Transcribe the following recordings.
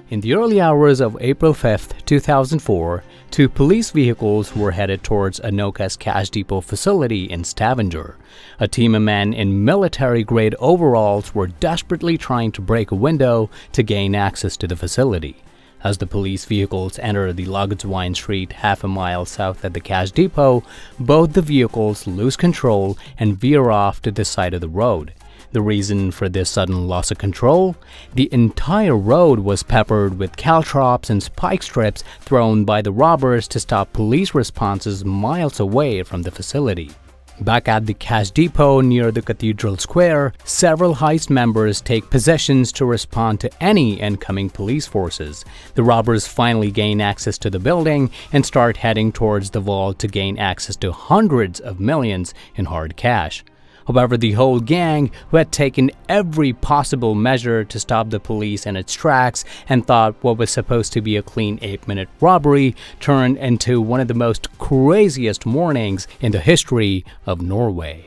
In the early hours of April 5, 2004, two police vehicles were headed towards a NOKAS cash depot facility in Stavanger. A team of men in military-grade overalls were desperately trying to break a window to gain access to the facility. As the police vehicles enter the Norwegian street half a mile south of the cash depot, both the vehicles lose control and veer off to the side of the road. The reason for this sudden loss of control? The entire road was peppered with caltrops and spike strips thrown by the robbers to stop police responses miles away from the facility. Back at the cash depot near the Cathedral Square, several Heist members take positions to respond to any incoming police forces. The robbers finally gain access to the building and start heading towards the vault to gain access to hundreds of millions in hard cash. However, the whole gang, who had taken every possible measure to stop the police in its tracks and thought what was supposed to be a clean 8-minute robbery, turned into one of the most craziest mornings in the history of Norway.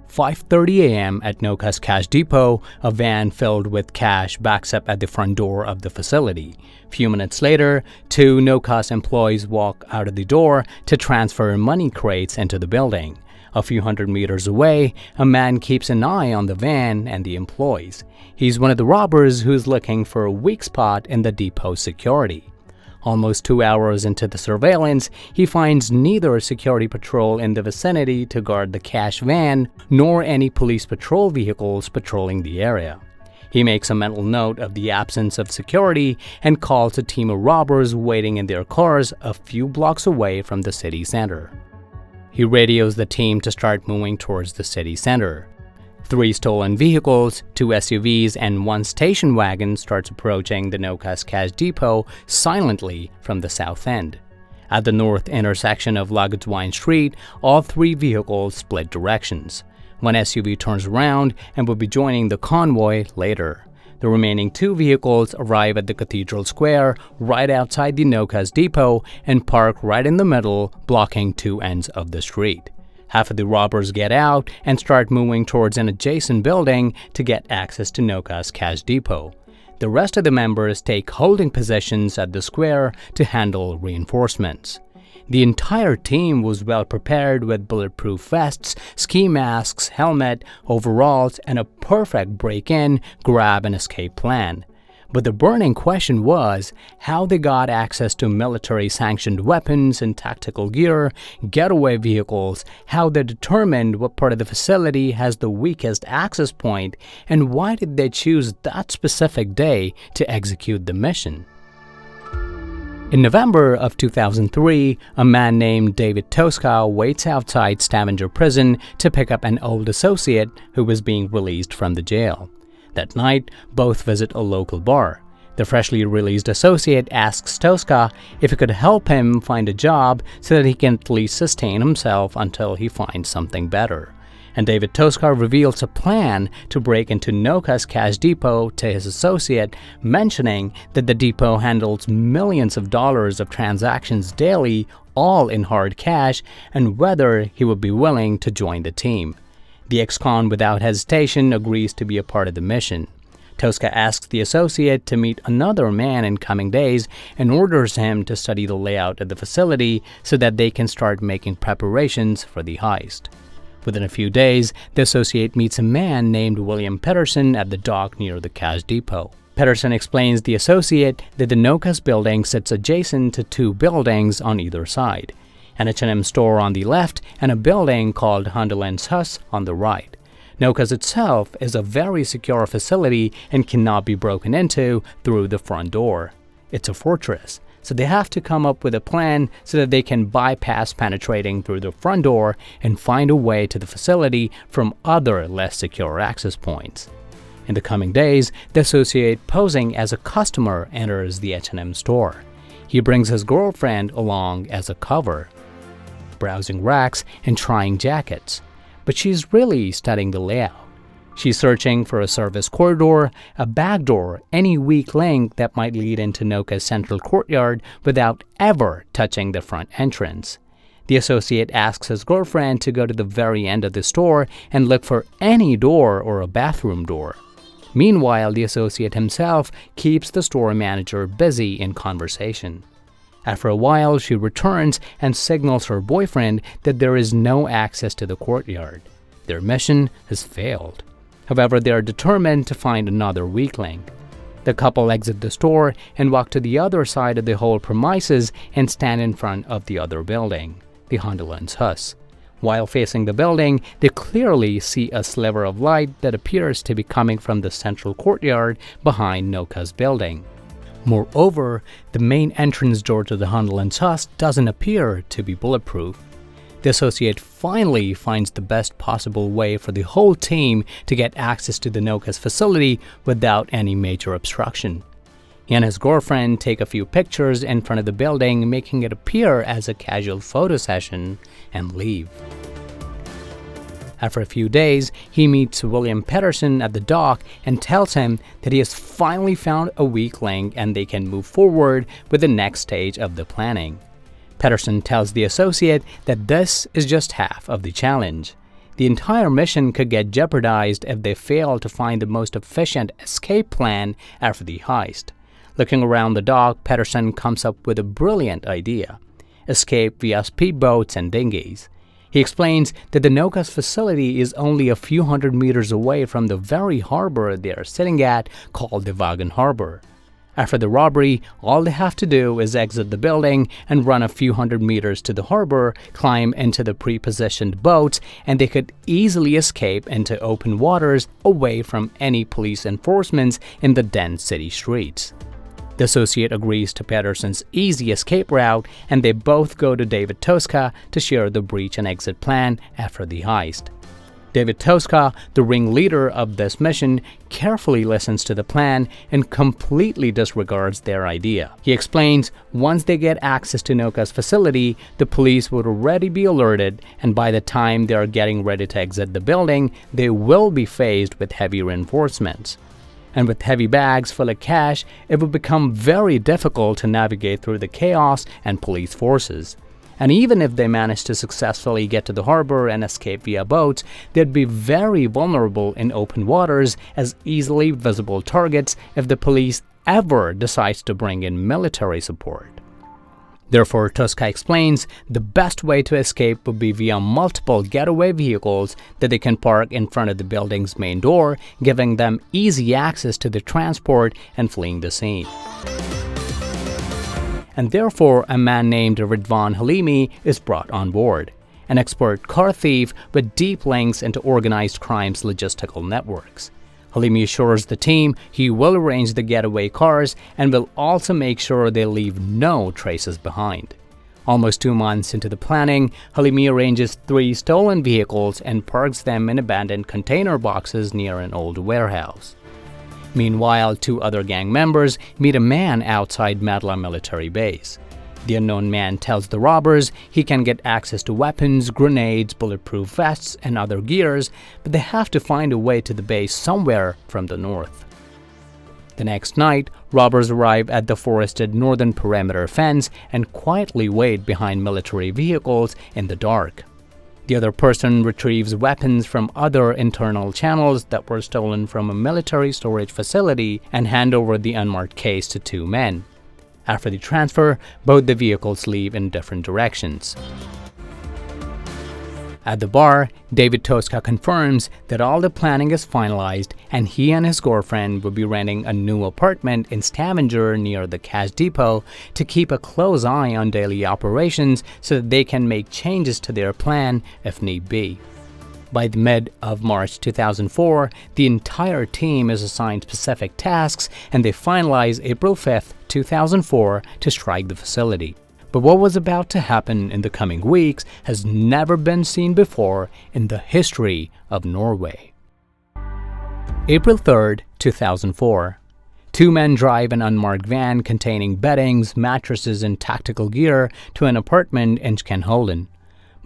5:30 a.m. at NOKAS Cash Depot, a van filled with cash backs up at the front door of the facility. Few minutes later, two NOKAS employees walk out of the door to transfer money crates into the building. A few hundred meters away, a man keeps an eye on the van and the employees. He's one of the robbers who's looking for a weak spot in the depot's security. Almost 2 hours into the surveillance, he finds neither security patrol in the vicinity to guard the cash van nor any police patrol vehicles patrolling the area. He makes a mental note of the absence of security and calls a team of robbers waiting in their cars a few blocks away from the city center. He radios the team to start moving towards the city center. 3 stolen vehicles, 2 SUVs, and 1 station wagon starts approaching the NOKAS Cash Depot silently from the south end. At the north intersection of Norwegian Street, all 3 vehicles split directions. 1 SUV turns around and will be joining the convoy later. The remaining 2 vehicles arrive at the Cathedral Square right outside the NOKAS Depot and park right in the middle, blocking 2 ends of the street. Half of the robbers get out and start moving towards an adjacent building to get access to NOKAS Cash Depot. The rest of the members take holding positions at the square to handle reinforcements. The entire team was well prepared with bulletproof vests, ski masks, helmet, overalls, and a perfect break-in, grab, and escape plan. But the burning question was how they got access to military-sanctioned weapons and tactical gear, getaway vehicles, how they determined what part of the facility has the weakest access point, and why did they choose that specific day to execute the mission. In November of 2003, a man named David Toska waits outside Stavanger prison to pick up an old associate who was being released from the jail. That night, both visit a local bar. The freshly released associate asks Toska if he could help him find a job so that he can at least sustain himself until he finds something better. And David Toska reveals a plan to break into NOKAS Cash Depot to his associate, mentioning that the depot handles millions of dollars of transactions daily, all in hard cash, and whether he would be willing to join the team. The ex-con without hesitation agrees to be a part of the mission. Toska asks the associate to meet another man in coming days and orders him to study the layout of the facility so that they can start making preparations for the heist. Within a few days, the associate meets a man named William Peterson at the dock near the cash depot. Peterson explains the associate that the NOKAS building sits adjacent to 2 buildings on either side. An H&M store on the left, and a building called Handelens Hus on the right. NOKAS itself is a very secure facility and cannot be broken into through the front door. It's a fortress, so they have to come up with a plan so that they can bypass penetrating through the front door and find a way to the facility from other less secure access points. In the coming days, the associate posing as a customer enters the H&M store. He brings his girlfriend along as a cover, browsing racks and trying jackets, but she's really studying the layout. She's searching for a service corridor, a back door, any weak link that might lead into NOKA's central courtyard without ever touching the front entrance. The associate asks his girlfriend to go to the very end of the store and look for any door or a bathroom door. Meanwhile, the associate himself keeps the store manager busy in conversation. After a while, she returns and signals her boyfriend that there is no access to the courtyard. Their mission has failed. However, they are determined to find another weak link. The couple exit the store and walk to the other side of the whole premises and stand in front of the other building, the Hondeland's Hus. While facing the building, they clearly see a sliver of light that appears to be coming from the central courtyard behind NOKA's building. Moreover, the main entrance door to the Hondeland's Hus doesn't appear to be bulletproof. The associate finally finds the best possible way for the whole team to get access to the NOKAS facility without any major obstruction. He and his girlfriend take a few pictures in front of the building, making it appear as a casual photo session, and leave. After a few days, he meets William Petterson at the dock and tells him that he has finally found a weak link and they can move forward with the next stage of the planning. Petterson tells the associate that this is just half of the challenge. The entire mission could get jeopardized if they fail to find the most efficient escape plan after the heist. Looking around the dock, Petterson comes up with a brilliant idea: escape via speedboats and dinghies. He explains that the NOKAS facility is only a few hundred meters away from the very harbor they are sitting at, called the Vagan Harbor. After the robbery, all they have to do is exit the building and run a few hundred meters to the harbor, climb into the pre-positioned boats, and they could easily escape into open waters away from any police enforcement in the dense city streets. The associate agrees to Petterson's easy escape route, and they both go to David Tosca to share the breach and exit plan after the heist. David Tosca, the ringleader of this mission, carefully listens to the plan and completely disregards their idea. He explains once they get access to NOKA's facility, the police would already be alerted, and by the time they are getting ready to exit the building, they will be faced with heavy reinforcements. And with heavy bags full of cash, it would become very difficult to navigate through the chaos and police forces. And even if they managed to successfully get to the harbor and escape via boats, they'd be very vulnerable in open waters as easily visible targets if the police ever decides to bring in military support. Therefore, Tosca explains the best way to escape would be via multiple getaway vehicles that they can park in front of the building's main door, giving them easy access to the transport and fleeing the scene. And therefore, a man named Ridvan Halimi is brought on board, an expert car thief with deep links into organized crime's logistical networks. Halimi assures the team he will arrange the getaway cars and will also make sure they leave no traces behind. Almost 2 months into the planning, Halimi arranges 3 stolen vehicles and parks them in abandoned container boxes near an old warehouse. Meanwhile, 2 other gang members meet a man outside Madla military base. The unknown man tells the robbers he can get access to weapons, grenades, bulletproof vests, and other gears, but they have to find a way to the base somewhere from the north. The next night, robbers arrive at the forested northern perimeter fence and quietly wait behind military vehicles in the dark. The other person retrieves weapons from other internal channels that were stolen from a military storage facility and hand over the unmarked case to 2 men. After the transfer, both the vehicles leave in different directions. At the bar, David Tosca confirms that all the planning is finalized and he and his girlfriend will be renting a new apartment in Stavanger near the cash depot to keep a close eye on daily operations so that they can make changes to their plan if need be. By the mid of March 2004, the entire team is assigned specific tasks and they finalize April 5, 2004 to strike the facility. But what was about to happen in the coming weeks has never been seen before in the history of Norway. April 3, 2004. 2 men drive an unmarked van containing beddings, mattresses, and tactical gear to an apartment in Skjenholden.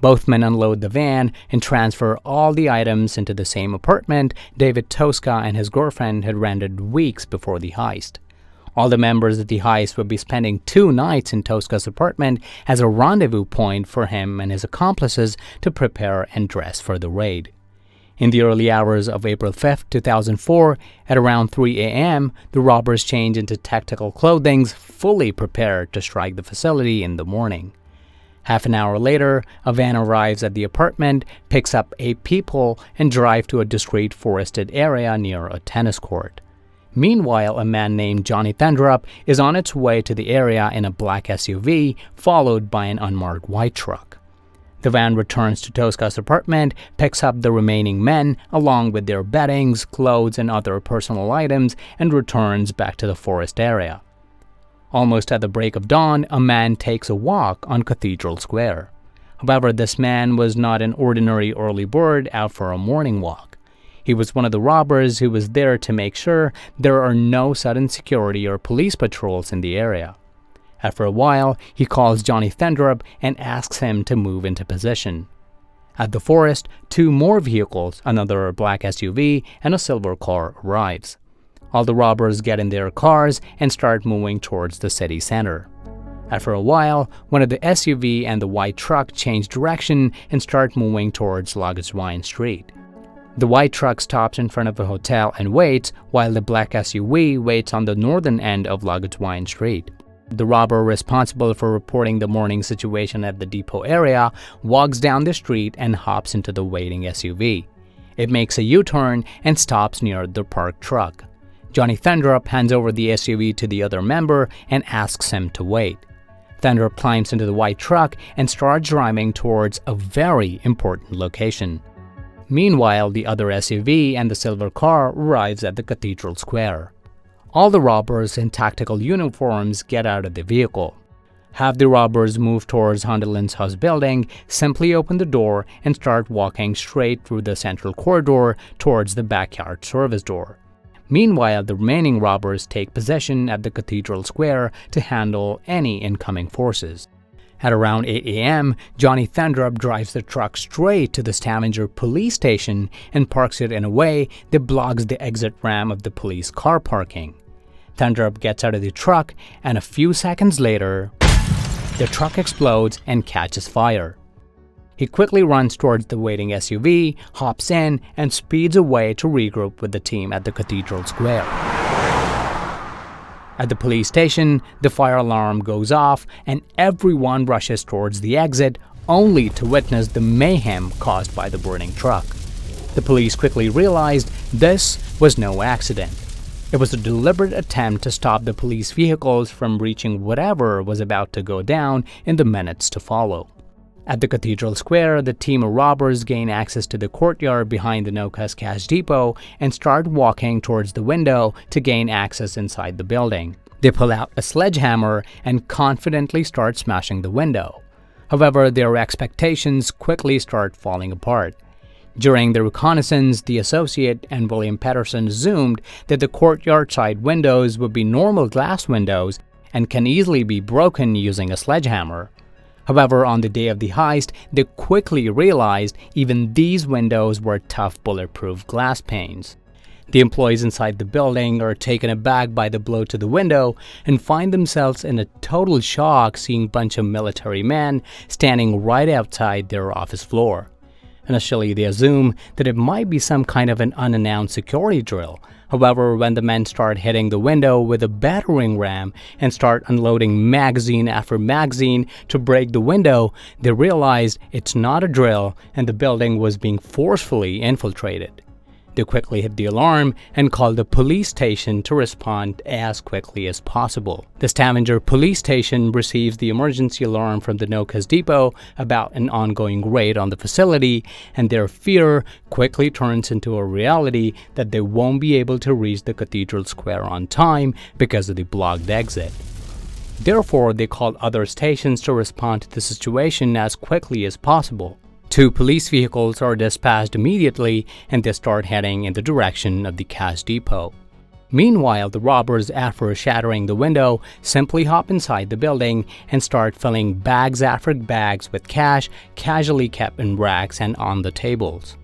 Both men unload the van and transfer all the items into the same apartment David Tosca and his girlfriend had rented weeks before the heist. All the members of the heist would be spending 2 nights in Tosca's apartment as a rendezvous point for him and his accomplices to prepare and dress for the raid. In the early hours of April 5, 2004, at around 3 a.m., the robbers change into tactical clothing, fully prepared to strike the facility in the morning. Half an hour later, a van arrives at the apartment, picks up 8 people, and drives to a discreet forested area near a tennis court. Meanwhile, a man named Johnny Thendrup is on its way to the area in a black SUV, followed by an unmarked white truck. The van returns to Tosca's apartment, picks up the remaining men, along with their beddings, clothes, and other personal items, and returns back to the forest area. Almost at the break of dawn, a man takes a walk on Cathedral Square. However, this man was not an ordinary early bird out for a morning walk. He was one of the robbers who was there to make sure there are no sudden security or police patrols in the area. After a while, he calls Johnny Thendrup and asks him to move into position. At the forest, 2 more vehicles, another black SUV and a silver car, arrives. All the robbers get in their cars and start moving towards the city center. After a while, one of the SUV and the white truck change direction and start moving towards Lagoswine Street. The white truck stops in front of a hotel and waits, while the black SUV waits on the northern end of Lagoswine Street. The robber responsible for reporting the morning situation at the depot area walks down the street and hops into the waiting SUV. It makes a U-turn and stops near the parked truck. Johnny Thendrup hands over the SUV to the other member and asks him to wait. Thendrup climbs into the white truck and starts driving towards a very important location. Meanwhile, the other SUV and the silver car arrives at the Cathedral Square. All the robbers in tactical uniforms get out of the vehicle. Half the robbers move towards Hundeland's house building, simply open the door, and start walking straight through the central corridor towards the backyard service door. Meanwhile, the remaining robbers take possession at the Cathedral Square to handle any incoming forces. At around 8 a.m., Johnny Thendrup drives the truck straight to the Stavanger police station and parks it in a way that blocks the exit ramp of the police car parking. Thendrup gets out of the truck, and a few seconds later, the truck explodes and catches fire. He quickly runs towards the waiting SUV, hops in, and speeds away to regroup with the team at the Cathedral Square. At the police station, the fire alarm goes off and everyone rushes towards the exit, only to witness the mayhem caused by the burning truck. The police quickly realized this was no accident. It was a deliberate attempt to stop the police vehicles from reaching whatever was about to go down in the minutes to follow. At the Cathedral Square, the team of robbers gain access to the courtyard behind the NOKAS cash depot and start walking towards the window to gain access inside the building. They pull out a sledgehammer and confidently start smashing the window. However, their expectations quickly start falling apart. During the reconnaissance, the associate and William Pettersson assumed that the courtyard side windows would be normal glass windows and can easily be broken using a sledgehammer. However, on the day of the heist, they quickly realized even these windows were tough bulletproof glass panes. The employees inside the building are taken aback by the blow to the window and find themselves in a total shock seeing a bunch of military men standing right outside their office floor. Initially, they assume that it might be some kind of an unannounced security drill. However, when the men start hitting the window with a battering ram and start unloading magazine after magazine to break the window, they realized it's not a drill and the building was being forcefully infiltrated. They quickly hit the alarm and called the police station to respond as quickly as possible. The Stavanger police station receives the emergency alarm from the NOKAS depot about an ongoing raid on the facility, and their fear quickly turns into a reality that they won't be able to reach the Cathedral Square on time because of the blocked exit. Therefore, they called other stations to respond to the situation as quickly as possible. 2 police vehicles are dispatched immediately and they start heading in the direction of the cash depot. Meanwhile, the robbers, after shattering the window, simply hop inside the building and start filling bags after bags with cash casually kept in racks and on the tables.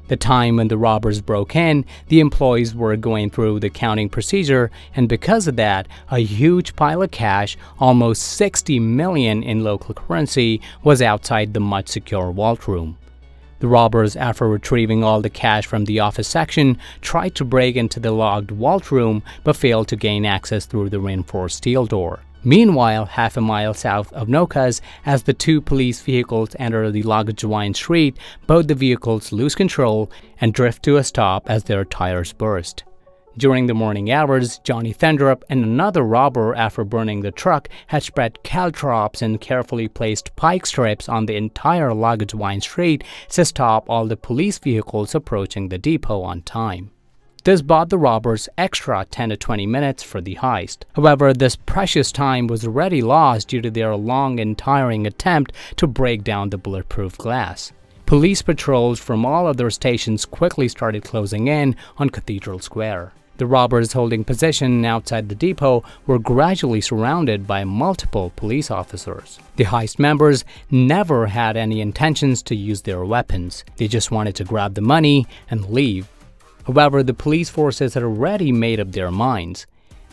The time when the robbers broke in, the employees were going through the counting procedure, and because of that, a huge pile of cash, almost 60 million in local currency, was outside the much secure vault room. The robbers, after retrieving all the cash from the office section, tried to break into the locked vault room but failed to gain access through the reinforced steel door. Meanwhile, half a mile south of NOKAS, as the two police vehicles enter the luggage-lined street, both the vehicles lose control and drift to a stop as their tires burst. During the morning hours, Johnny Thundrup and another robber, after burning the truck, had spread caltrops and carefully placed pike strips on the entire luggage-lined street to stop all the police vehicles approaching the depot on time. This bought the robbers extra 10 to 20 minutes for the heist. However, this precious time was already lost due to their long and tiring attempt to break down the bulletproof glass. Police patrols from all other stations quickly started closing in on Cathedral Square. The robbers holding position outside the depot were gradually surrounded by multiple police officers. The heist members never had any intentions to use their weapons. They just wanted to grab the money and leave. However, the police forces had already made up their minds.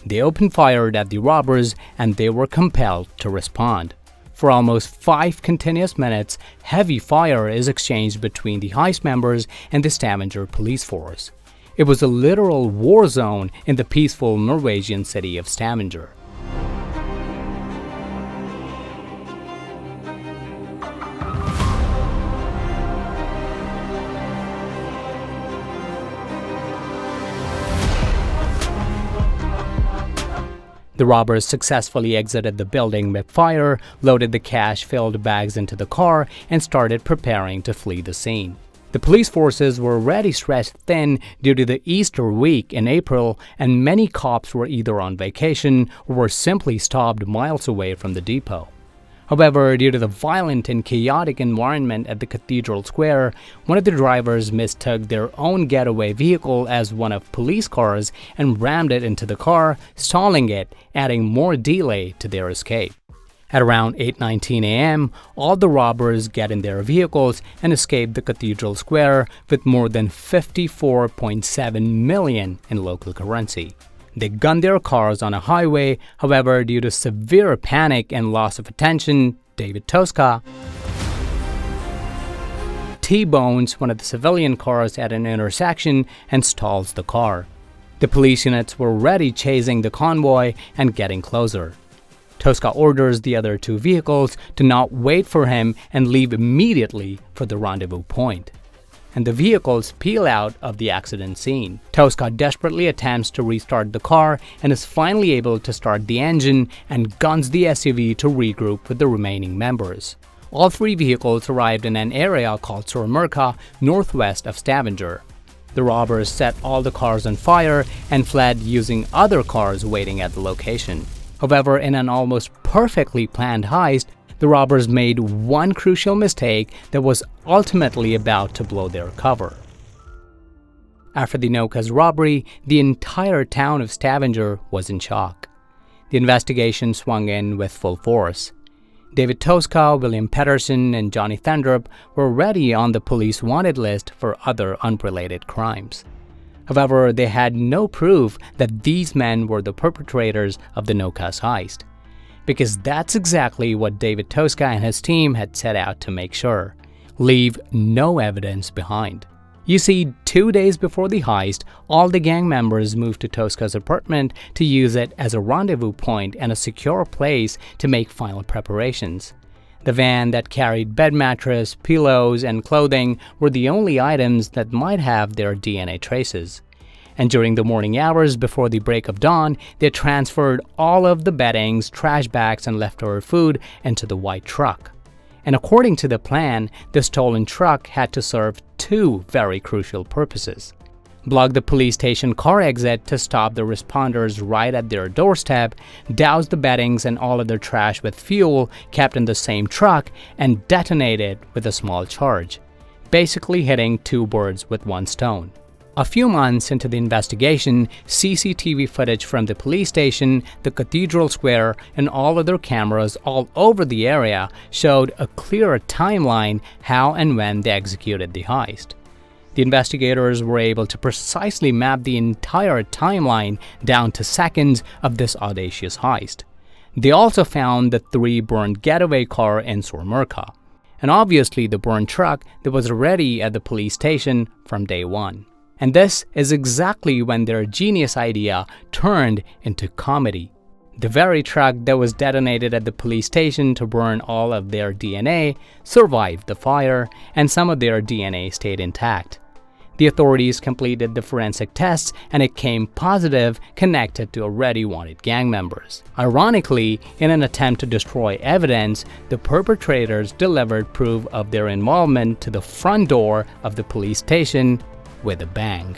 They opened fire at the robbers and they were compelled to respond. For almost 5 continuous minutes, heavy fire is exchanged between the heist members and the Stavanger police force. It was a literal war zone in the peaceful Norwegian city of Stavanger. The robbers successfully exited the building mid-fire, loaded the cash-filled bags into the car, and started preparing to flee the scene. The police forces were already stretched thin due to the Easter week in April, and many cops were either on vacation or were simply stopped miles away from the depot. However, due to the violent and chaotic environment at the Cathedral Square, one of the drivers mistook their own getaway vehicle as one of police cars and rammed it into the car, stalling it, adding more delay to their escape. At around 8:19 a.m., all the robbers get in their vehicles and escape the Cathedral Square with more than 54.7 million in local currency. They gunned their cars on a highway. However, due to severe panic and loss of attention, David Toska T-bones one of the civilian cars at an intersection and stalls the car. The police units were already chasing the convoy and getting closer. Toska orders the other two vehicles to not wait for him and leave immediately for the rendezvous point. And the vehicles peel out of the accident scene. Toska desperately attempts to restart the car and is finally able to start the engine and guns the SUV to regroup with the remaining members. All three vehicles arrived in an area called Sormerka, northwest of Stavanger. The robbers set all the cars on fire and fled using other cars waiting at the location. However, in an almost perfectly planned heist, the robbers made one crucial mistake that was ultimately about to blow their cover. After the NOKAS robbery, the entire town of Stavanger was in shock. The investigation swung in with full force. David Toska, William Pettersson, and Johnny Thundrup were already on the police wanted list for other unrelated crimes. However, they had no proof that these men were the perpetrators of the NOKAS heist, because that's exactly what David Toska and his team had set out to make sure: leave no evidence behind. You see, 2 days before the heist, all the gang members moved to Toska's apartment to use it as a rendezvous point and a secure place to make final preparations. The van that carried bed mattress, pillows, and clothing were the only items that might have their DNA traces. And during the morning hours before the break of dawn, they transferred all of the beddings, trash bags, and leftover food into the white truck. And according to the plan, the stolen truck had to serve two very crucial purposes: block the police station car exit to stop the responders right at their doorstep, douse the beddings and all other trash with fuel kept in the same truck, and detonate it with a small charge, basically hitting two birds with one stone. A few months into the investigation, CCTV footage from the police station, the Cathedral Square, and all other cameras all over the area showed a clearer timeline how and when they executed the heist. The investigators were able to precisely map the entire timeline down to seconds of this audacious heist. They also found the 3 burned getaway car in Stormyrka, and obviously the burned truck that was already at the police station from day one. And this is exactly when their genius idea turned into comedy. The very truck that was detonated at the police station to burn all of their DNA survived the fire, and some of their DNA stayed intact. The authorities completed the forensic tests, and it came positive, connected to already wanted gang members. Ironically, in an attempt to destroy evidence, the perpetrators delivered proof of their involvement to the front door of the police station with a bang.